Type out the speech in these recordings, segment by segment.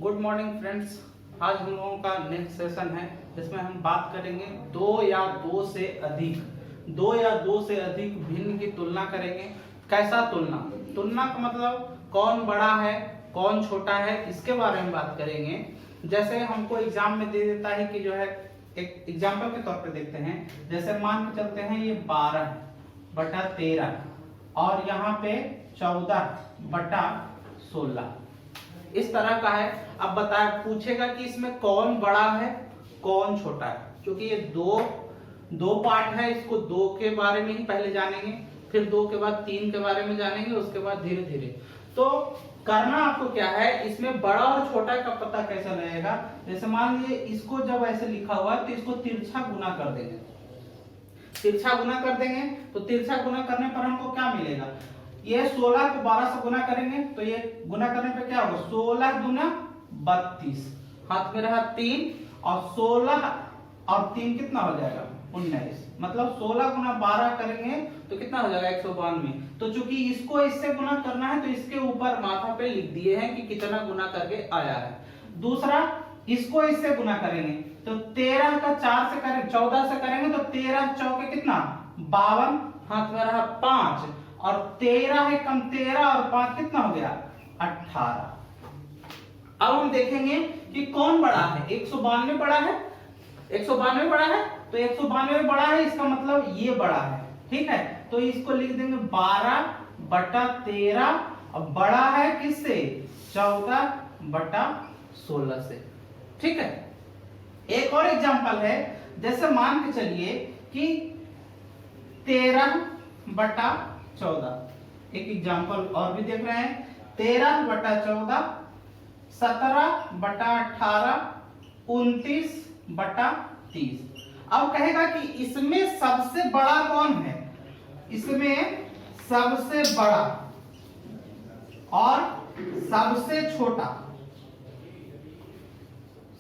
Good morning friends. आज हम लोगों का नेक्स्ट सेशन है जिसमें हम बात करेंगे दो या दो से अधिक भिन्न की तुलना करेंगे। कैसा तुलना? तुलना का मतलब कौन बड़ा है कौन छोटा है, इसके बारे में बात करेंगे। जैसे हमको एग्जाम में दे देता है कि जो है, एक एग्जाम्पल के तौर पे देखते हैं। जैसे मान के चलते हैं ये 12/13 और यहाँ पे 14/16 इस तरह का है। अब बताए पूछेगा कि इसमें कौन बड़ा है कौन छोटा है, क्योंकि ये दो पार्ट है। इसको दो के बारे में ही पहले जानेंगे, फिर दो के बाद तीन के बारे में जानेंगे, उसके बाद धीरे धीरे। तो करना आपको क्या है, इसमें बड़ा और छोटा का पता कैसे लगेगा। जैसे मान लीजिए इसको जब ऐसे लिखा हुआ है तो इसको तिरछा गुना कर देंगे। तिरछा गुना कर देंगे तो तिरछा गुना करने पर हमको क्या मिलेगा, ये 16 को 12 से गुना करेंगे तो ये गुना करने पे क्या होगा, 16 दूना 32, हाथ में रहा 3 और 16 और 3 कितना हो जाएगा 19। मतलब 16 गुना 12 करेंगे तो कितना हो जाएगा 192। तो चूंकि इसको इससे गुना करना है तो इसके ऊपर माथा पे लिख दिए हैं कि कितना गुना करके आया है। दूसरा, इसको इससे गुना करेंगे तो 13 का 4 से करेंगे, 14 से करेंगे तो 13 चौके कितना 52, हाथ में रहा 5 और 13 है कम 13 और 5 कितना हो गया 18। अब हम देखेंगे कि कौन बड़ा है। 192 बड़ा है, 192 बड़ा है तो 192 बड़ा है, इसका मतलब ये बड़ा है। ठीक है, तो इसको लिख देंगे 12/13 और बड़ा है किससे 14/16 से। ठीक है, एक और एग्जांपल है। जैसे मान के चलिए कि 13/14, एक एग्जांपल और भी देख रहे हैं। 13/14, 17/18, 29/30। अब कहेगा कि इसमें सबसे बड़ा कौन है, इसमें सबसे बड़ा और सबसे छोटा,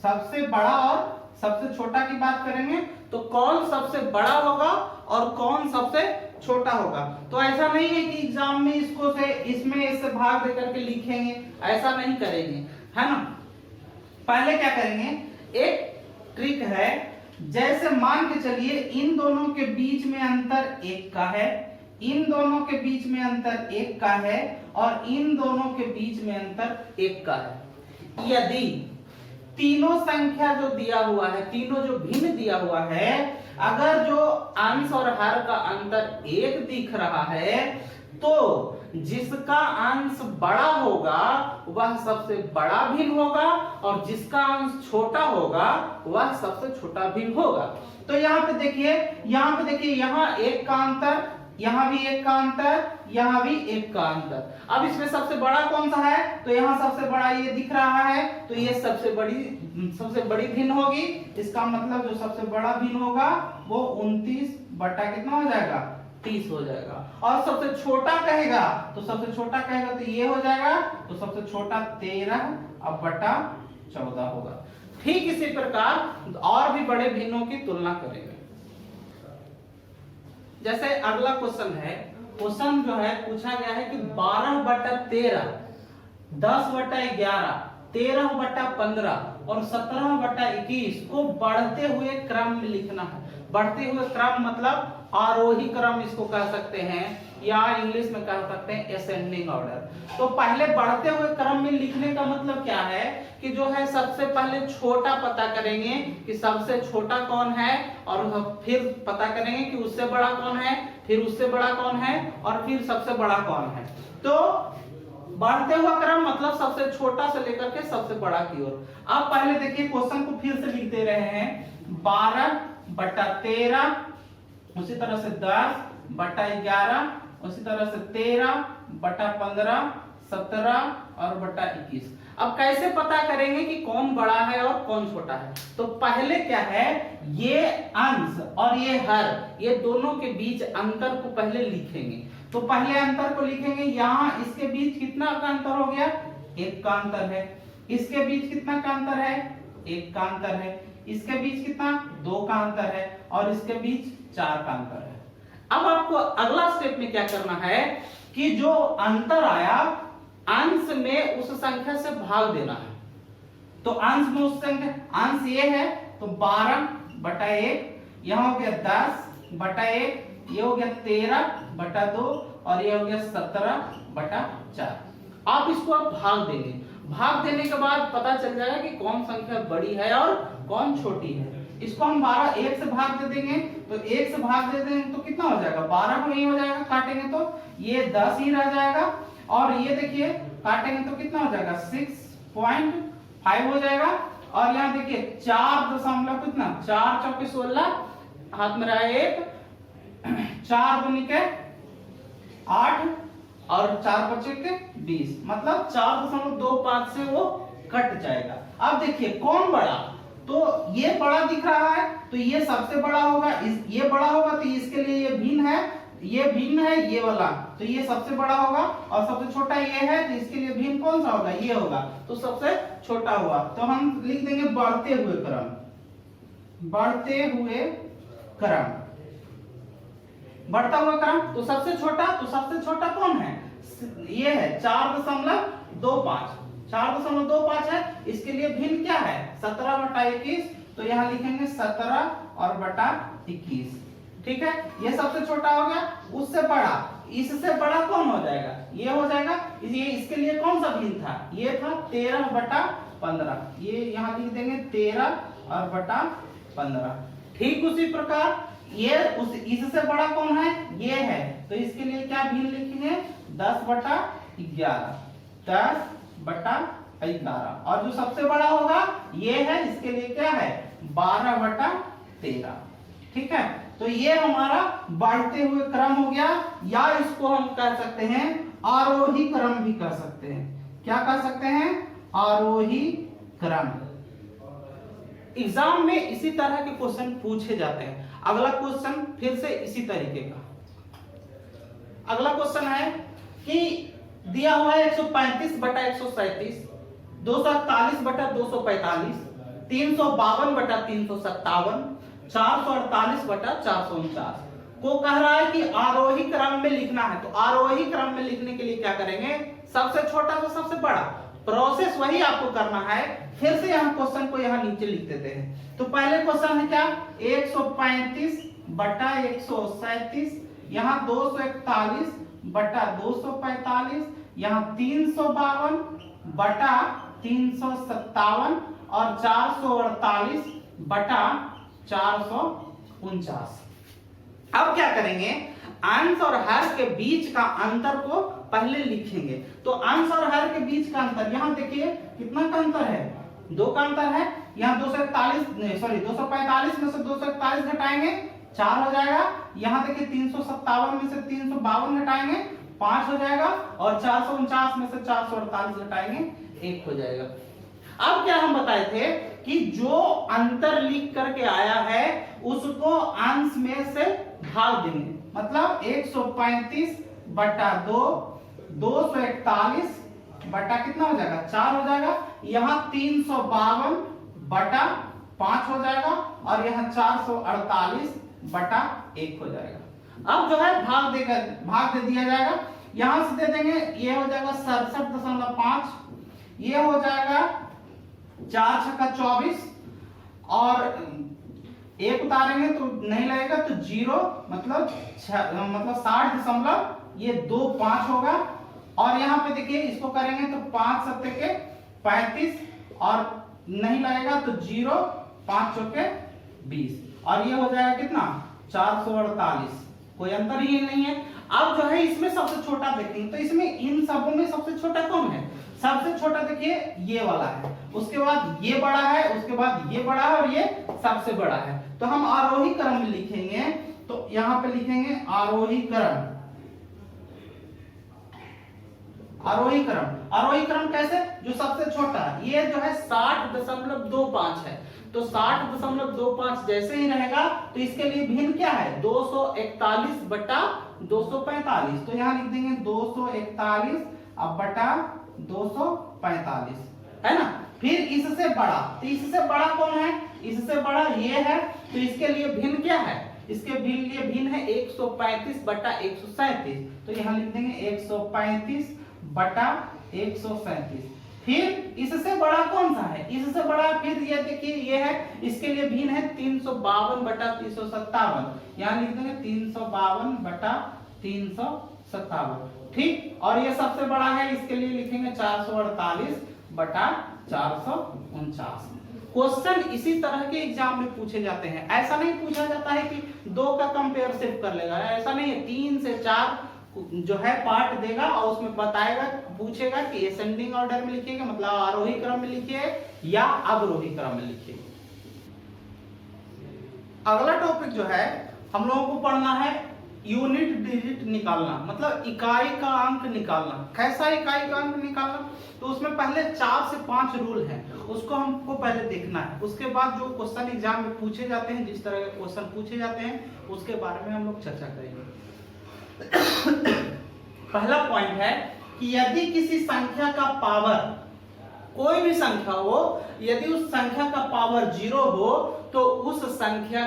सबसे बड़ा और सबसे छोटा की बात करेंगे तो कौन सबसे बड़ा होगा और कौन सबसे छोटा होगा। तो ऐसा नहीं है कि एग्जाम में इसको से इसमें इससे भाग दे करके लिखेंगे, ऐसा नहीं करेंगे, है ना। पहले क्या करेंगे, एक ट्रिक है। जैसे मान के चलिए इन दोनों के बीच में अंतर 1 का है, इन दोनों के बीच में अंतर 1 का है और इन दोनों के बीच में अंतर 1 का है। यदि तीनों संख्या जो दिया हुआ है, तीनों जो भिन्न दिया हुआ है, अगर जो अंश और हर का अंतर 1 दिख रहा है तो जिसका अंश बड़ा होगा वह सबसे बड़ा भिन्न होगा और जिसका अंश छोटा होगा वह सबसे छोटा भिन्न होगा। तो यहाँ पे देखिए, यहाँ 1 का अंतर, यहाँ भी 1 का अंतर, यहाँ भी 1 का अंतर। अब इसमें सबसे बड़ा कौन सा है, तो यहाँ सबसे बड़ा ये दिख रहा है तो ये सबसे बड़ी भिन्न होगी। इसका मतलब जो सबसे बड़ा भिन्न होगा वो 29 कितना हो जाएगा 30 हो जाएगा। और सबसे छोटा कहेगा तो सबसे छोटा कहेगा तो ये हो जाएगा, तो सबसे छोटा 13/14 होगा। ठीक इसी प्रकार और भी बड़े भिन्नों की तुलना करेंगे। जैसे अगला क्वेश्चन है, क्वेश्चन जो है पूछा गया है कि 12/13, 10/11, 13/15 और 17/21 को बढ़ते हुए क्रम में लिखना है। बढ़ते हुए क्रम मतलब आरोही क्रम इसको कह सकते हैं, या इंग्लिश में कह सकते हैं असेंडिंग ऑर्डर। तो पहले बढ़ते हुए क्रम में लिखने का मतलब क्या है कि जो है सबसे पहले छोटा पता करेंगे कि सबसे छोटा कौन है और फिर पता करेंगे कि उससे बड़ा कौन है, फिर उससे बड़ा कौन है और फिर सबसे बड़ा कौन है। तो बढ़ते हुआ क्रम मतलब सबसे छोटा से लेकर के सबसे बड़ा की ओर। अब पहले देखिए क्वेश्चन को फिर से लिख दे रहे हैं। 12/13, उसी तरह से 10/11, उसी तरह से 13/15, 17 और 21। अब कैसे पता करेंगे कि कौन बड़ा है और कौन छोटा है। तो पहले क्या है, ये अंश और ये हर, ये दोनों के बीच अंतर को पहले लिखेंगे। तो पहले अंतर को लिखेंगे, यहाँ इसके बीच कितना का अंतर हो गया 1 का अंतर है, इसके बीच कितना का अंतर है 1 का अंतर है, इसके बीच कितना 2 का अंतर है और इसके बीच 4 का अंतर है। अब आपको अगला स्टेप में क्या करना है कि जो अंतर आया अंश में उस संख्या से भाग देना है। तो अंश में उस संख्या अंश ये है तो 12/1, यहाँ हो गया 10/1, ये हो गया 13/2 और ये हो गया 17/4। आप इसको आप भाग देंगे, भाग देने के बाद पता चल जाएगा कि कौन संख्या बड़ी है और कौन छोटी है। इसको हम 12 1 से भाग दे देंगे, तो 1 से भाग दे देंगे तो कितना हो जाएगा, 12 को यही हो जाएगा, काटेंगे तो ये 10 ही रह जाएगा, और ये देखिए काटेंगे तो कितना हो जाएगा 6.5 हो जाएगा, और यहाँ देखिए 4 दशमलव कितना 4 चौके 16, हाथ में रहा 1, 4 दूनी के 8 और 4 बचे के 20, मतलब 4.25 से वो कट जाएगा। अब देखिए कौन बड़ा, तो ये बड़ा दिख रहा है तो ये सबसे बड़ा होगा, ये बड़ा होगा तो इसके लिए ये भिन्न है, ये भिन्न है ये वाला, तो ये सबसे बड़ा होगा, और सबसे छोटा ये है तो इसके लिए भिन्न कौन सा होगा, ये होगा, तो सबसे छोटा हुआ। तो हम लिख देंगे बढ़ते हुए क्रम, बढ़ते हुए क्रम, बढ़ता हुआ क्रम। तो सबसे छोटा कौन है, ये है 4.25, 4.25 है, इसके लिए भिन्न क्या है 17/21, तो यहाँ लिखेंगे 17 और बटा 21, ठीक है, ये सबसे छोटा हो गया। उससे बड़ा, इससे बड़ा कौन हो जाएगा, ये हो जाएगा, ये इसके लिए कौन सा भिन्न था, ये था 13/15, ये यहाँ लिख देंगे 13 और बटा 15। ठीक उसी प्रकार ये इससे बड़ा कौन है, ये है, तो इसके लिए क्या भिन्न लिखेंगे 10/11, 10/11, और जो सबसे बड़ा होगा ये है, इसके लिए क्या है 12/13, ठीक है। तो ये हमारा बढ़ते हुए क्रम हो गया, या इसको हम कह सकते हैं आरोही क्रम भी कह सकते हैं। क्या कह सकते हैं, आरोही क्रम। एग्जाम में इसी तरह के क्वेश्चन पूछे जाते हैं। अगला क्वेश्चन फिर से इसी तरीके का, अगला क्वेश्चन है कि दिया हुआ है 135/137, 248/245, 352/357, 448/449 को कह रहा है कि आरोही क्रम में लिखना है। तो आरोही क्रम में लिखने के लिए क्या करेंगे, सबसे छोटा से सबसे बड़ा, प्रोसेस वही आपको करना है। फिर से हम क्वेश्चन को यहाँ नीचे लिख देते हैं। तो पहले क्वेश्चन है क्या 135/137, यहाँ 241/245, यहाँ 352/357 और 448/449। अब क्या करेंगे, अंश और हर के बीच का अंतर को पहले लिखेंगे। तो अंश और हर के बीच का अंतर, यहाँ देखिए कितना का अंतर है, 2 का अंतर है। यहाँ 245 में से 241 घटाएंगे 4 हो जाएगा। यहाँ देखिए 357 में से 352 घटाएंगे 5 हो जाएगा, और 449 में से 448 घटाएंगे 1 हो जाएगा। अब क्या हम बताए थे कि जो अंतर लिख करके आया है उसको अंश में से भाग देंगे, मतलब 135/2, 241 बटा कितना हो जाएगा 4 हो जाएगा, यहाँ 352/5 हो जाएगा, और यहाँ 448/1 हो जाएगा। अब जो है भाग दे दिया जाएगा, यहां से दे देंगे, ये हो जाएगा 67.5, ये हो जाएगा 4 छक्का 24, और 1 उतारेंगे तो नहीं लगेगा, तो 0 मतलब 60.25 होगा। और यहाँ पे देखिए इसको करेंगे तो 5 7 के 35, और नहीं लगेगा तो 0, 5 चौके 20, और ये हो जाएगा कितना 448, कोई अंतर ही नहीं है। अब जो है इसमें सबसे छोटा देखेंगे, तो इसमें इन सबों में सबसे छोटा कौन है, सबसे छोटा देखिए ये वाला है, उसके बाद ये बड़ा है, उसके बाद ये बड़ा है, और ये सबसे बड़ा है। तो हम आरोही क्रम में लिखेंगे, तो यहां पे लिखेंगे आरोही क्रम। आरोही क्रम कैसे, जो सबसे छोटा है, ये जो है 60.25 है, तो 60.25 जैसे ही रहेगा तो इसके लिए भिन्न क्या है 241/245, तो यहाँ लिख देंगे 241/245, है ना। फिर इससे बड़ा, तो इससे बड़ा कौन है, इससे बड़ा ये है, तो इसके लिए भिन्न क्या है, इसके लिए भिन्न है 135/137, तो यहाँ लिख देंगे 135/137। फिर इससे बड़ा कौन सा है, इससे बड़ा फिर ये देखिए ये है, इसके लिए भिन्न है 352 बटा 357, यहाँ लिख देंगे 352 बटा 357, ठीक। और ये सबसे बड़ा है, इसके लिए लिखेंगे 448 बटा 449। क्वेश्चन इसी तरह के एग्जाम में पूछे जाते हैं। ऐसा नहीं पूछा जाता है कि 2 का कंपेयरशिप कर लेगा, ऐसा नहीं है। 3 से 4 जो है पार्ट देगा और उसमें बताएगा, पूछेगा कि असेंडिंग ऑर्डर में लिखिएगा, मतलब आरोही क्रम में लिखिए या अवरोही क्रम में लिखिए। अगला टॉपिक जो है हम लोगों को पढ़ना है यूनिट डिजिट निकालना, मतलब इकाई का अंक निकालना। कैसा इकाई का अंक निकालना, तो उसमें पहले 4 से 5 रूल हैं, उसको हमको पहले देखना है। उसके बाद जो क्वेश्चन एग्जाम में पूछे जाते हैं, जिस तरह के क्वेश्चन पूछे जाते हैं उसके बारे में हम लोग चर्चा करेंगे। पहला पॉइंट है कि यदि किसी संख्या का पावर, कोई भी संख्या हो, यदि उस संख्या का पावर 0 हो तो उस संख्या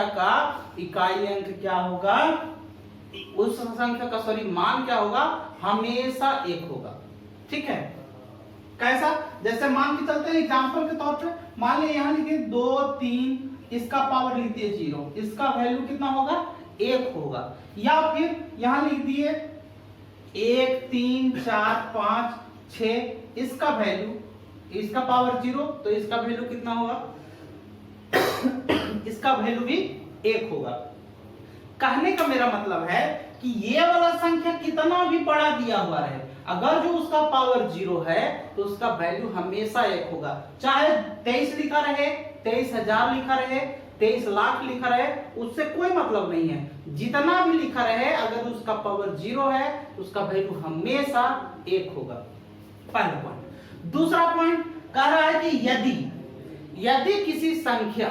का इकाई अंक क्या होगा, उस संख्या का मान क्या होगा, हमेशा 1 होगा। ठीक है, कैसा, जैसे मान के चलते हैं एग्जांपल के तौर पे, मान लीजिए यहाँ लिखिए 2 3, इसका पावर लिख दिए 0, इसका वैल्यू कितना होगा, 1 होगा। या फिर यहाँ लिख दिए 1 3 4 5 6, इसका वैल्यू, इसका पावर 0 तो इसका वैल्यू कितना होगा इसका वैल्यू भी 1 होगा। कहने का मेरा मतलब है कि ये वाला संख्या कितना भी बड़ा दिया हुआ है, अगर जो उसका पावर 0 है तो उसका वैल्यू हमेशा 1 होगा। चाहे 23 लिखा रहे, 23,000 लिखा रहे, 23 लाख लिखा रहे, उससे कोई मतलब नहीं है। जितना भी लिखा रहे, अगर उसका पावर 0 है तो उसका वैल्यू हमेशा 1 होगा। पहला पॉइंट। दूसरा पॉइंट कह रहा है कि यदि किसी संख्या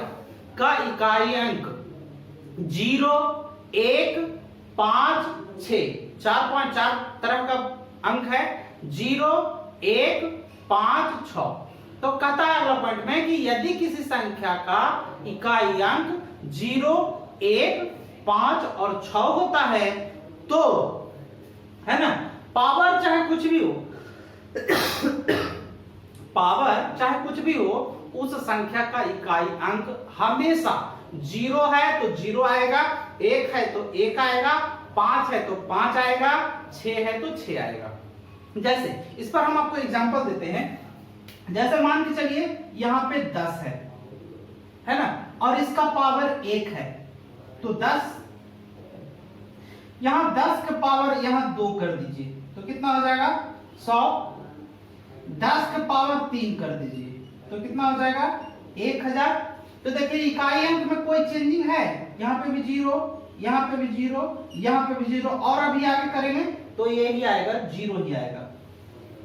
का इकाई अंक 0 1 5 6, 4 तरह का अंक है, 0 1 5 6, तो कहता है अगला पॉइंट में कि यदि किसी संख्या का इकाई अंक 0 1 5 और 6 होता है तो, है ना, पावर चाहे कुछ भी हो पावर चाहे कुछ भी हो, उस संख्या का इकाई अंक हमेशा 0 है तो 0 आएगा, 1 है तो 1 आएगा, 5 है तो 5 आएगा, 6 है तो 6 आएगा। जैसे इस पर हम आपको एग्जांपल देते हैं। जैसे मान के चलिए यहाँ पे 10 है ना, और इसका पावर 1 है, तो 10, यहाँ 10 का पावर यहाँ 2 कर दीजिए तो कितना हो जाएगा 100। 10 का पावर 3 कर दीजिए तो कितना हो जाएगा 1000। तो देखिए इकाई अंक में कोई चेंजिंग है, यहाँ पे भी 0, यहाँ पे भी 0, यहाँ पे भी 0, और अभी आगे करेंगे तो ये ही आएगा, 0 ही आएगा।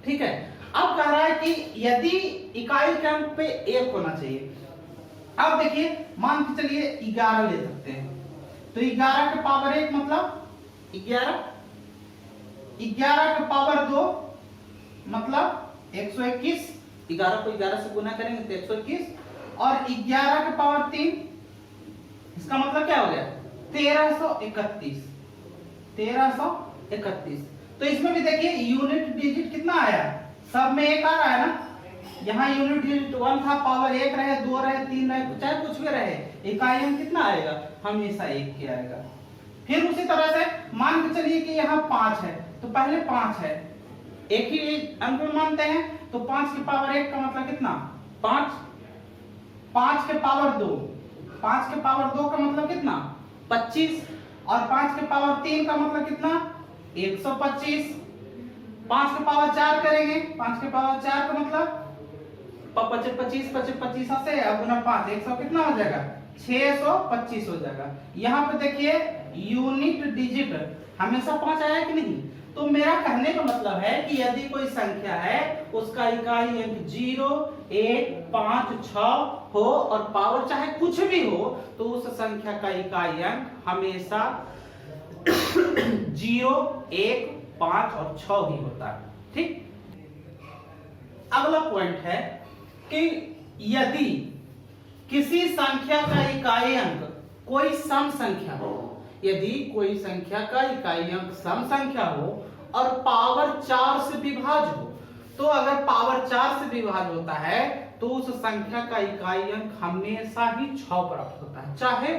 ठीक है, अब कह रहा है कि यदि इकाई के अंक पे 1 होना चाहिए। अब देखिए मान के चलिए 11 ले सकते हैं, तो 11 के पावर 1 मतलब 11, 11 के पावर 2 मतलब 121, 11 को 11 से गुना करेंगे तो 121, और 11 के पावर 3, इसका मतलब क्या हो गया 1331, 1331। तो इसमें भी देखिए यूनिट डिजिट कितना आया, सब में 1 आ रहा है ना। यहाँ यूनिट डिजिट 1 था, पावर 1 रहे, 2 रहे, 3 रहे, चाहे कुछ भी रहे, इकाई अंक कितना आएगा, हमेशा 1 के आएगा। फिर उसी तरह से मान के चलिए कि यहाँ 5 है, तो पहले 5 है, एक ही अंक में मानते हैं, तो 5 के पावर 1 का मतलब कितना 5, 5 के पावर 2, 5 के पावर 2 का मतलब कितना 25, और 5 के पावर 3 का मतलब कितना 125। 5 के पावर 4 करेंगे, 5 के पावर 4 का मतलब 25 25 से अब गुना 5, 100 कितना हो जाएगा 625 हो जाएगा। यहाँ पे देखिए यूनिट डिजिट हमेशा 5 आया कि नहीं। तो मेरा कहने का मतलब है कि यदि कोई संख्या है उसका इकाई अंक 0 1 5 6 हो और पावर चाहे कुछ भी हो, तो उस संख्या का इकाई अंक हमेशा 0 1 5 और 6 ही होता है। ठीक, अगला पॉइंट है कि यदि किसी संख्या का इकाई अंक कोई सम संख्या हो, यदि कोई संख्या का इकाई अंक सम संख्या हो और पावर 4 से विभाज्य हो, तो अगर पावर 4 से विभाज्य होता है तो उस संख्या का इकाई अंक हमेशा ही 6 प्राप्त होता है। चाहे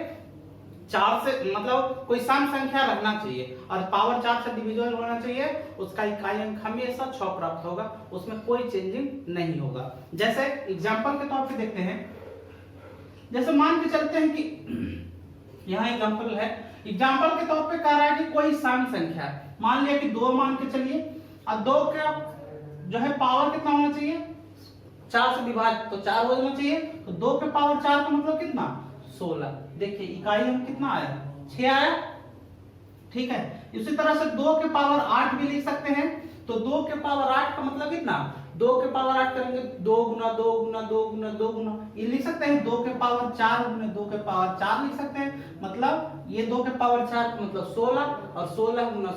4 से मतलब कोई सम संख्या रहना चाहिए और पावर 4 से डिविजिबल होना चाहिए, उसका इकाई अंक हमेशा 6 प्राप्त होगा, उसमें कोई चेंजिंग नहीं होगा। जैसे एग्जांपल के तौर पे देखते हैं, जैसे मान के चलते हैं कि यहाँ एग्जांपल है, एग्जांपल के तौर पे कह रहा है कि कोई सम संख्या है, मान लिया कि 2 मान के चलिए और 2 का जो है पावर कितना होना चाहिए, 4 से विभाज्य, तो 4 हो जाना चाहिए, तो 2 के पावर 4 का मतलब कितना 16। देखिए इकाई अंक कितना आया 6 आया, ठीक है। इसी तरह से 2 के पावर 8 भी लिख सकते हैं, तो 2 के पावर 8 का मतलब कितना, 2 के पावर 8 करेंगे 2 गुना 2 गुना 2 गुना 2 गुना, ये लिख सकते हैं 2 के पावर 4 गुना 2 के पावर 4 लिख सकते हैं, मतलब ये 2 के पावर 4 का मतलब 16 और 16 गुना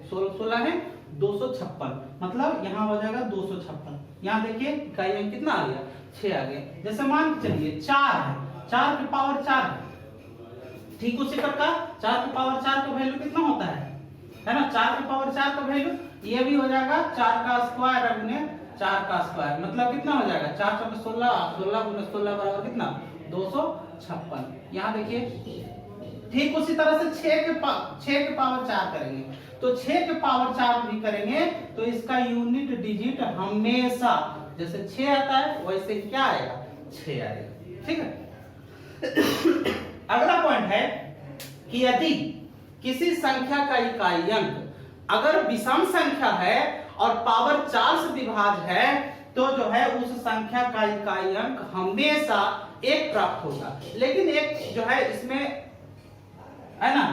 16 है 256, मतलब यहाँ हो जाएगा 256। यहाँ देखिए इकाई अंक कितना आ गया 6 आ गया। जैसे मान के चलिए 4 है, 4 के पावर 4 है, ठीक उसी प्रकार 4 के पावर 4 का वैल्यू कितना होता है ना, 4 के पावर 4 का वैल्यू ये भी हो जाएगा 4 का स्क्वायर गुने 4 का स्क्वायर, मतलब कितना हो जाएगा 4 चौके 16, 16 गुने 16 बराबर कितना 256। यहाँ देखिए ठीक उसी तरह से 6 के पावर 4 करेंगे, तो 6 के पावर 4 भी करेंगे तो इसका यूनिट डिजिट हमेशा जैसे 6 आता है वैसे क्या आएगा 6 आएगा, ठीक है। अगला पॉइंट है कि यदि किसी संख्या का इकाई अंक अगर विषम संख्या है और पावर 4 से विभाज्य है तो जो है उस संख्या का इकाई अंक हमेशा 1 प्राप्त होगा। लेकिन एक जो है इसमें है ना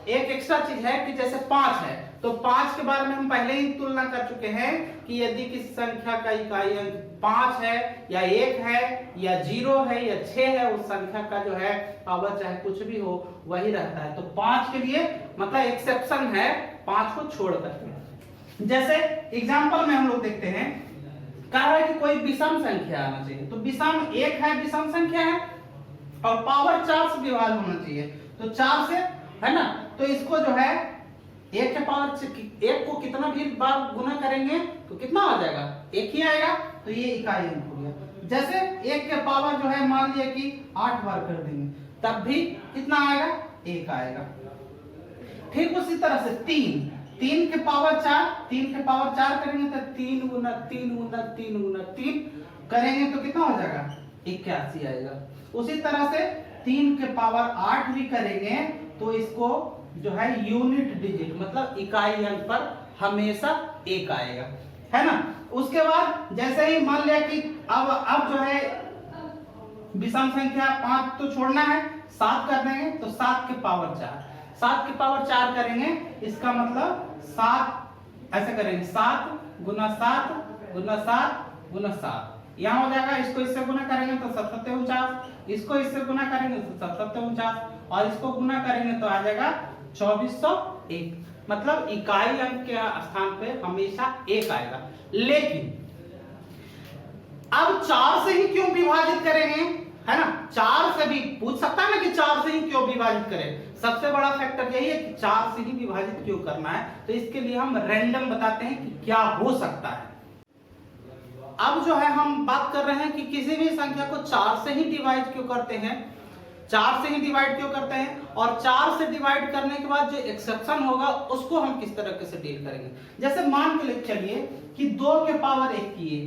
एक एक्स्ट्रा चीज है कि जैसे 5 है तो 5 के बारे में हम पहले ही तुलना कर चुके हैं कि यदि किसी संख्या का इकाई अंक 5 है या 1 है या 0 है या 6 है, उस संख्या का जो है पावर चाहे कुछ भी हो वही रहता है। तो 5 के लिए मतलब एक्सेप्शन है 5 को छोड़ करके। जैसे एग्जांपल में हम लोग देखते हैं, कह रहा है कि कोई विषम संख्या आना चाहिए, तो विषम 1 है, विषम संख्या है और पावर 4 से विभाज्य होना चाहिए, तो 4 से है ना, तो इसको जो है 1 के पावर 1 को कितना भी बार गुना करेंगे तो कितना आ जाएगा 1 ही आएगा, तो ये इकाई अंक हो गया। जैसे 1 के पावर जो है मान लिया कि 8 बार कर देंगे तब भी कितना आएगा 1 आएगा। ठीक उसी तरह से 3 के पावर 4 करेंगे तो 3 गुना 3 गुना 3 गुना 3 करेंगे तो कितना हो जाएगा 81 आएगा। उसी तरह से 3 के पावर 8 भी करेंगे तो इसको जो है यूनिट डिजिट मतलब इकाई अंक पर हमेशा 1 आएगा, है ना। उसके बाद जैसे ही मान लिया कि अब जो है विषम संख्या 5 तो छोड़ना है, 7 कर देंगे तो 7 के पावर 4 करेंगे, इसका मतलब 7 ऐसे करेंगे 7 गुना 7 गुना 7 गुना 7, यहाँ हो जाएगा। इसको इससे गुना करेंगे तो 7 49, इसको इससे गुना करेंगे तो 7 49 और इसको गुना करेंगे तो आ जाएगा 2401, मतलब इकाई अंक के स्थान पे हमेशा 1 आएगा। लेकिन अब 4 से ही क्यों विभाजित करेंगे, है ना, 4 से भी पूछ सकता है ना कि 4 से ही क्यों विभाजित करें। सबसे बड़ा फैक्टर यही है कि 4 से ही विभाजित क्यों करना है, तो इसके लिए हम रैंडम बताते हैं कि क्या हो सकता है। अब जो है हम बात कर रहे हैं कि किसी भी संख्या को 4 से ही डिवाइड क्यों करते हैं, 4 से ही डिवाइड क्यों करते हैं, और 4 से डिवाइड करने के बाद जो एक्सेप्शन होगा उसको हम किस तरह से डील करेंगे। जैसे मान के चलिए कि 2 के पावर 1 किए,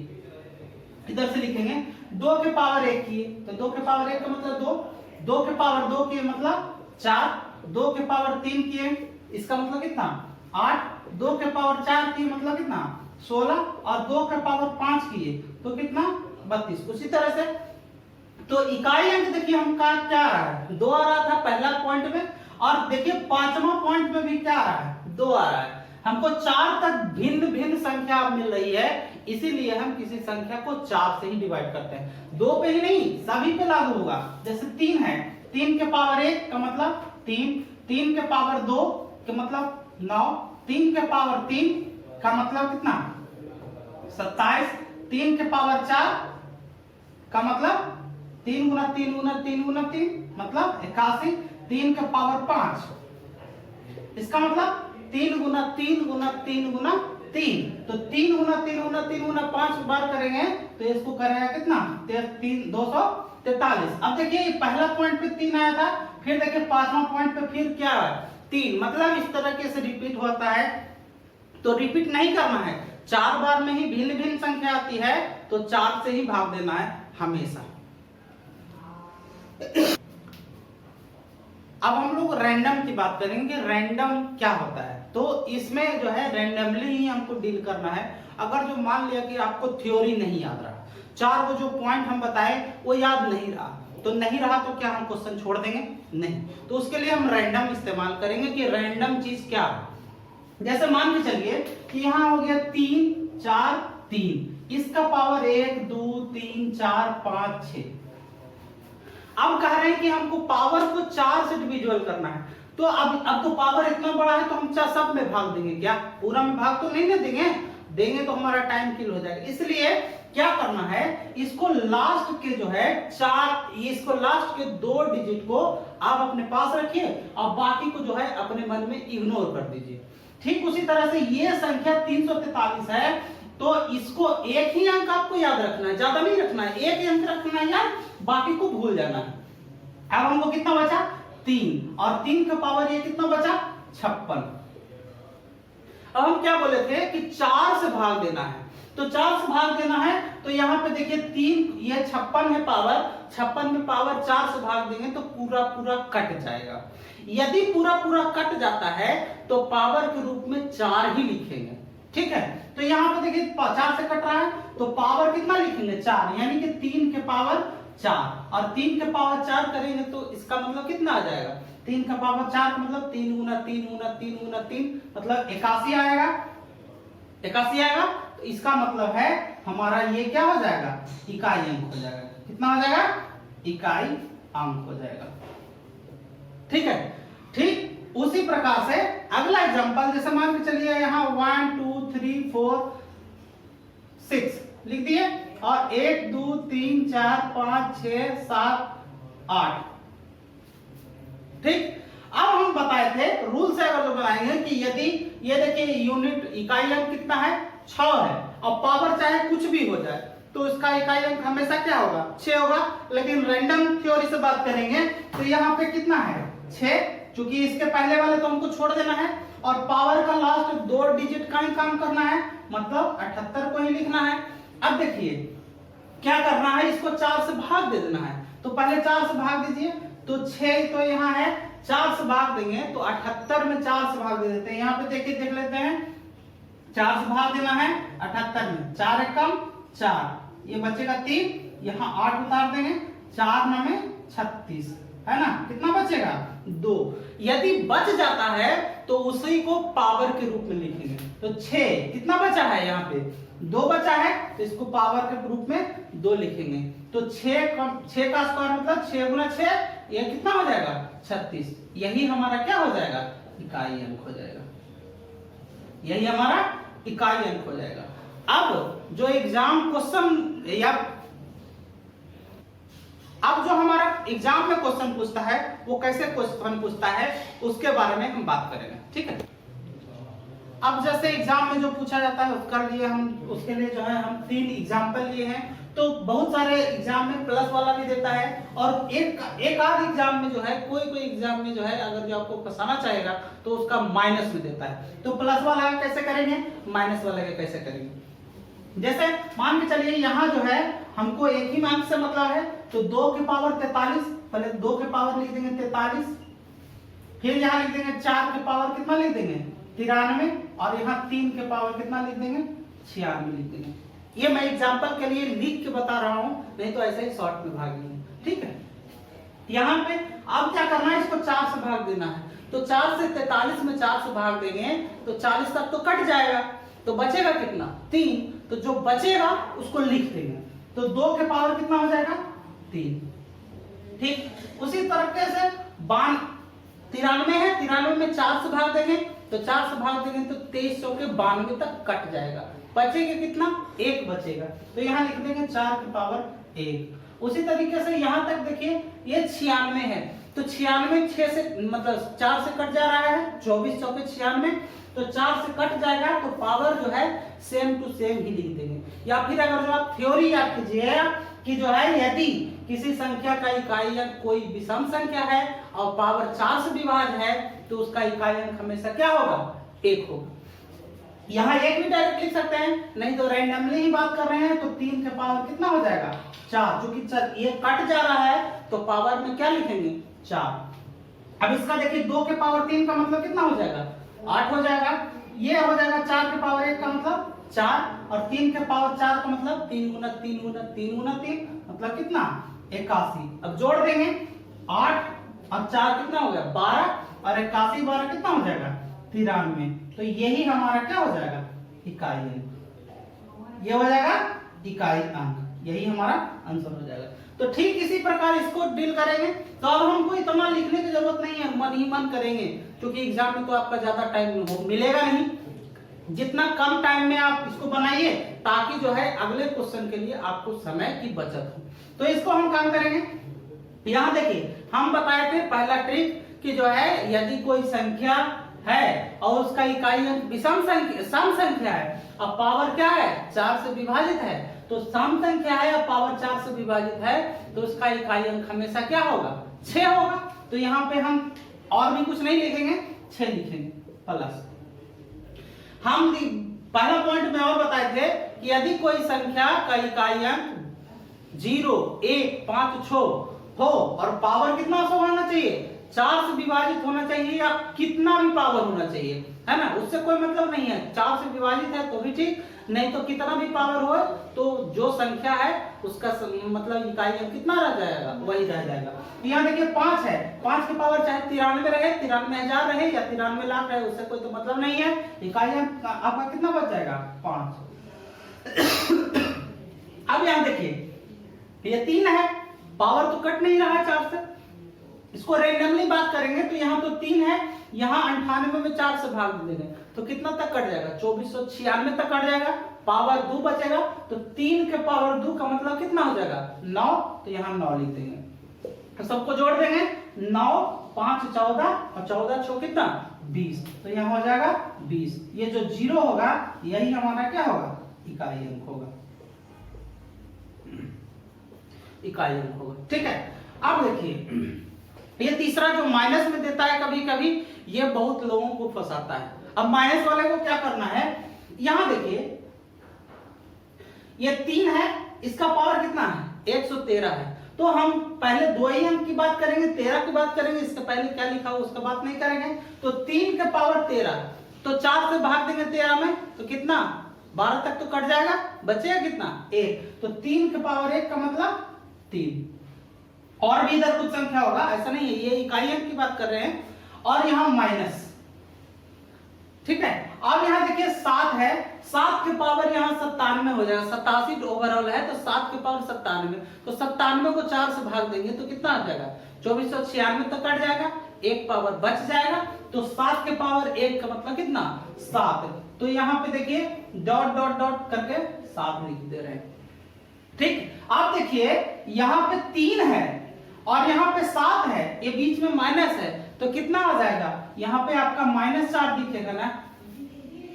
इधर से लिखेंगे 2 के पावर 1 किए, तो 2 के पावर 1 का मतलब 2 के पावर 2 किए मतलब 4, 2 के पावर 3 किए इसका मतलब कितना 8, 2 के पावर 4 किए मतलब कितना 16 और 2 के पावर 5 किए तो कितना 32। उसी तरह से तो इकाई अंक देखिए हम का क्या आ रहा है 2 आ रहा था पहला पॉइंट में, और देखिए 5वां पॉइंट में भी क्या आ रहा है 2 आ रहा है। हमको 4 तक भिन्न भिन्न संख्या मिल रही है, इसीलिए हम किसी संख्या को 4 से ही डिवाइड करते हैं, 2 पे ही नहीं सभी पे लागू होगा। जैसे 3 है, 3 के पावर 1 का मतलब 3, 3 के पावर 2 का मतलब 9, 3 के पावर 3 का मतलब कितना 27, 3 के पावर 4 का मतलब 3 गुना 3 गुना 3 गुना 3 मतलब 81, 3 के पावर 5 इसका मतलब 3 गुना 3 गुना 3 गुना 3, तो 3 गुना 3 गुना 3 गुना 5 बार करेंगे तो इसको करेगा कितना 243। अब देखिए पहला पॉइंट पे 3 आया था, फिर देखिए पांचवा पॉइंट पे फिर क्या है 3, मतलब इस तरह से रिपीट होता है। तो रिपीट नहीं करना है, 4 बार में ही भिन्न भिन्न संख्या आती है तो 4 से ही भाग देना है हमेशा। अब हम लोग रैंडम की बात करेंगे, रैंडम क्या होता है। तो इसमें जो है रैंडमली ही हमको डील करना है। अगर जो मान लिया कि आपको थ्योरी नहीं याद रहा, 4 वो जो पॉइंट हम बताए वो याद नहीं रहा, तो नहीं रहा तो क्या हम क्वेश्चन छोड़ देंगे? नहीं। तो उसके लिए हम रैंडम इस्तेमाल करेंगे कि रैंडम चीज क्या है। जैसे मान के चलिए कि यहाँ हो गया 3 4 3, इसका पावर 1 2 3 4 5 6। अब कह रहे हैं कि हमको पावर को 4 से डिविजिबल करना है, तो अब तो पावर इतना बड़ा है तो हम सब में भाग देंगे क्या? पूरा में भाग तो नहीं ना देंगे तो हमारा टाइम किल हो जाएगा। इसलिए क्या करना है, इसको लास्ट के जो है 4, इसको लास्ट के 2 डिजिट को आप अपने पास रखिए और बाकी को जो है अपने मन में इग्नोर कर दीजिए। ठीक उसी तरह से ये संख्या 343 है, तो इसको एक ही अंक आपको याद रखना है, ज्यादा नहीं रखना है, एक ही अंक रखना है यार, बाकी को भूल जाना है। अब हमको कितना बचा 3, और 3 का पावर ये कितना बचा 56। अब हम क्या बोले थे कि 4 से भाग देना है, तो 4 से भाग देना है तो यहाँ पे देखिए 3, ये 56 है पावर, 56 में पावर 4 से भाग देंगे तो पूरा पूरा कट जाएगा। यदि पूरा पूरा कट जाता है तो पावर के रूप में 4 ही लिखेंगे। ठीक है, तो यहाँ पे देखिए 4 से कट रहा है तो पावर कितना लिखेंगे 4, यानी कि 3 के पावर 4, और 3 के पावर 4 करेंगे तो इसका मतलब कितना आ जाएगा 3 का पावर 4 मतलब 3 गुना 3 गुना 3 गुना 3 मतलब 81 आएगा। 81 आएगा तो इसका मतलब है हमारा ये क्या हो जाएगा इकाई अंक हो जाएगा। कितना हो जाएगा इकाई अंक हो जाएगा। ठीक है, ठीक उसी प्रकार से अगला एग्जांपल, जैसे मान के चलिए यहाँ 1 2 3 4 6 लिख दिए, और 1 2 3 4 5 6 7 8। ठीक, अब हम बताए थे रूल से अगर जो बनाएंगे कि यदि ये देखिए यूनिट इकाई अंक कितना है 6 है, और पावर चाहे कुछ भी हो जाए तो इसका इकाई अंक हमेशा क्या होगा 6 होगा। लेकिन रैंडम थ्योरी से बात करेंगे तो यहाँ पे कितना है 6, क्योंकि इसके पहले वाले तो हमको छोड़ देना है, और पावर का लास्ट 2 डिजिट का ही काम करना है, मतलब 78 को ही लिखना है। अब देखिए क्या करना है, इसको 4 से भाग दे देना है, तो पहले 4 से भाग दीजिए, तो 6 तो यहाँ है 4 से भाग देंगे तो 78 में 4 से भाग दे देते हैं। यहाँ पे देखिए देख लेते हैं, 4 से भाग देना है 78 में, 4 एक कम 4, ये बचेगा 3, यहाँ 8 उतार देंगे, 4 9 में 36 है ना, कितना बचेगा 2। यदि बच जाता है तो उसी को पावर के रूप में लिखेंगे, तो 6 कितना बचा है यहाँ पे 2 बचा है, तो इसको पावर के रूप में 2 लिखेंगे, तो 6 का स्क्वायर मतलब 6 गुना 6, ये कितना हो जाएगा 36। यही हमारा क्या हो जाएगा इकाई अंक हो जाएगा, यही हमारा इकाई अंक हो जाएगा। अब जो एग्जाम क्वेश्चन या अब जो हमारा एग्जाम में क्वेश्चन पूछता है वो कैसे क्वेश्चन पूछता है उसके बारे में हम बात करेंगे। ठीक है, अब जैसे एग्जाम में जो पूछा जाता है उसका लिए हम उसके लिए जो है हम 3 एग्जाम्पल लिए हैं। तो बहुत सारे एग्जाम में प्लस वाला भी देता है, और एक आध एग्जाम में जो है कोई एग्जाम में जो है अगर जो आपको फंसाना चाहेगा तो उसका माइनस में देता है। तो प्लस वाला कैसे करेंगे, माइनस वाला कैसे करेंगे। जैसे मान के चलिए यहाँ जो है हमको एक ही अंक से मतलब है, तो 2 के पावर 43, पहले 2 के पावर लिख देंगे 43, फिर यहाँ लिख देंगे 4 के पावर कितना लिख देंगे 93, और यहाँ 3 के पावर कितना लिख देंगे 96 लिख देंगे। ये मैं एग्जांपल के लिए लिख के बता रहा हूँ, नहीं तो ऐसे ही शॉर्ट में भाग लेंगे। ठीक है, यहाँ पे अब क्या करना है, इसको 4 से भाग देना है, तो 4 से 43 में 4 से भाग देंगे तो 40 तक तो कट जाएगा, तो बचेगा कितना 3, तो जो बचेगा उसको लिख देंगे, तो 2 के पावर कितना हो जाएगा 3। ठीक उसी तरीके से 93 है, 93 में 4 से भाग देंगे, तो 4 से भाग देंगे तो 23 के 92 तक कट जाएगा, बचेगा कितना 1 बचेगा, तो यहाँ लिख देंगे 4 के पावर 1। उसी तरीके से यहाँ तक देखिए ये 96 है, तो 96 6 से मतलब 4 से कट जा रहा है, 24 चौके 96, तो 4 से कट जाएगा तो पावर जो है सेम टू सेम ही लिख देंगे। या फिर अगर जो आप थ्योरी याद कीजिए कि जो है यदि किसी संख्या का इकाई अंक कोई विषम संख्या है और पावर 4 से विभाज्य है तो उसका इकाई अंक हमेशा क्या होगा, 1 होगा। यहाँ 1 भी डायरेक्ट लिख सकते हैं, नहीं तो रैंडमली ही बात कर रहे हैं तो 3 के पावर कितना हो जाएगा, 4। क्योंकि ये कट जा रहा है तो पावर में क्या लिखेंगे, 4। अब इसका देखिए 2 के पावर 3 का मतलब कितना हो जाएगा, 8 हो जाएगा। ये हो जाएगा 4 के पावर 1 का मतलब 4 और 3 के पावर 4 का मतलब 3 गुना 3 गुना 3 गुना 3 मतलब कितना, 81। अब जोड़ देंगे 8 और 4 कितना हो गया, 12 और 81 12 कितना हो जाएगा, 93। तो यही हमारा क्या हो जाएगा, इकाई अंक। ये हो जाएगा इकाई अंक, यही हमारा आंसर हो जाएगा। तो ठीक इसी प्रकार इसको डील करेंगे। तो अब हमको इतना लिखने की जरूरत नहीं है, मन ही मन करेंगे, क्योंकि एग्जाम में तो आपका ज्यादा टाइम मिलेगा नहीं। जितना कम टाइम में आप इसको बनाइए ताकि जो है अगले क्वेश्चन के लिए आपको समय की बचत हो। तो इसको हम काम करेंगे। यहाँ देखिए हम बताए थे पहला ट्रिक कि जो है यदि कोई संख्या है और उसका इकाई अंक विषम संख्या सम संख्या है और पावर क्या है, 4 से विभाजित है, तो सम संख्या है और पावर 4 से विभाजित है तो उसका इकाई अंक हमेशा क्या होगा, 6 होगा। तो यहाँ पे हम और भी कुछ नहीं लिखेंगे, 6 लिखेंगे प्लस। हम पहला पॉइंट में और बताए थे कि यदि कोई संख्या का इकाई अंक 0 1 5 6 हो और पावर कितना सो होना चाहिए, 4 से विभाजित होना चाहिए या कितना भी पावर होना चाहिए, है ना, उससे कोई मतलब नहीं है। 4 से विभाजित है तो भी ठीक, नहीं तो कितना भी पावर हो तो जो संख्या है उसका मतलब इकाई अंक कितना रह जाएगा, वही रह जाएगा। यहाँ देखिए 5 है, 5 की पावर चाहे 93 रहे, 93,000 रहे या 93 लाख रहे, उससे कोई तो मतलब नहीं है। इकाई अंक आपका कितना बच जाएगा, 5। अब यहाँ देखिए ये 3 है, पावर तो कट नहीं रहा है 4 से, इसको रैंडमली बात करेंगे तो यहाँ तो 3 है, यहाँ 98 में 4 से भाग देंगे तो कितना तक कट जाएगा, 2496 तक कट जाएगा। पावर 2 बचेगा तो 3 के पावर 2 का मतलब कितना हो जाएगा, 9। तो यहाँ 9 लिख देंगे। तो सबको जोड़ देंगे, 9 5 14 और 14 6 कितना, 20। तो यहाँ हो जाएगा 20। ये जो 0 होगा यही हमारा क्या होगा, इकाई अंक होगा, इकाई अंक होगा। ठीक है। अब देखिए ये तीसरा जो माइनस में देता है कभी कभी, ये बहुत लोगों को फंसाता है। अब माइनस वाले को क्या करना है, यहां देखिए ये 3 है, इसका पावर कितना है, 113 है। तो हम पहले 2 ही अंक की बात करेंगे, 13 की बात करेंगे, इसके पहले क्या लिखा हो उसका बात नहीं करेंगे। तो 3 के पावर 13 तो 4 से भाग देंगे 13 में तो कितना, 12 तक तो कट जाएगा, बचेगा कितना, 1। तो 3 के पावर 1 का मतलब 3। और भी इधर कुछ संख्या होगा, ऐसा नहीं है, ये इकाई अंक की बात कर रहे हैं। और यहां माइनस, ठीक है। अब यहां देखिए 7 है, 7 के पावर यहां 97 हो जाएगा, 87 ओवरऑल है तो 7 के पावर 97। तो 97 को 4 से भाग देंगे तो कितना आ जाएगा, 2496 तक कट जाएगा, 1 पावर बच जाएगा। तो 7 के पावर 1 का मतलब कितना, 7। तो यहाँ पे देखिए डॉट डॉट डॉट करके 7 लिख दे रहे हैं। ठीक। अब देखिए यहाँ पे 3 है और यहाँ पे 7 है, ये बीच में माइनस है तो कितना आ जाएगा, यहाँ पे आपका -4 दिखेगा ना,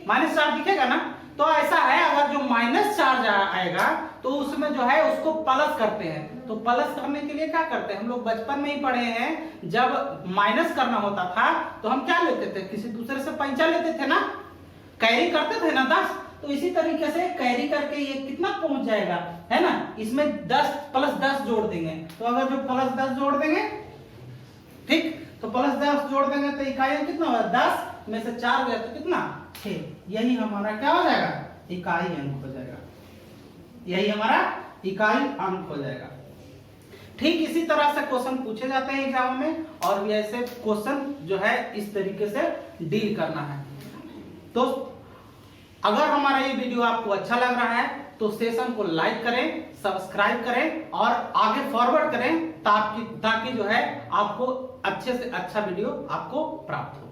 -4 दिखेगा ना। तो ऐसा है, अगर जो -4 आएगा तो उसमें जो है उसको प्लस करते हैं। तो प्लस करने के लिए क्या करते हैं, हम लोग बचपन में ही पढ़े हैं, जब माइनस करना होता था तो हम क्या लेते थे, किसी दूसरे से पैंचा लेते थे ना, कैरी करते थे ना 10। तो इसी तरीके से कैरी करके ये कितना पहुंच जाएगा, है ना, इसमें 10 प्लस 10 जोड़ देंगे। तो अगर जो प्लस 10 जोड़ देंगे, ठीक, तो प्लस 10 जोड़ देंगे तो इकाई अंक कितना होगा, 10 में से 4 गया तो कितना, 6। यही हमारा क्या हो जाएगा, इकाई अंक हो जाएगा, यही हमारा इकाई अंक हो जाएगा। ठीक इसी तरह से क्वेश्चन पूछे जाते हैं एग्जाम में, और भी ऐसे क्वेश्चन जो है इस तरीके से डील करना है। तो अगर हमारा ये वीडियो आपको अच्छा लग रहा है तो सेशन को लाइक करें, सब्सक्राइब करें और आगे फॉरवर्ड करें ताकि जो है आपको अच्छे से अच्छा वीडियो आपको प्राप्त हो।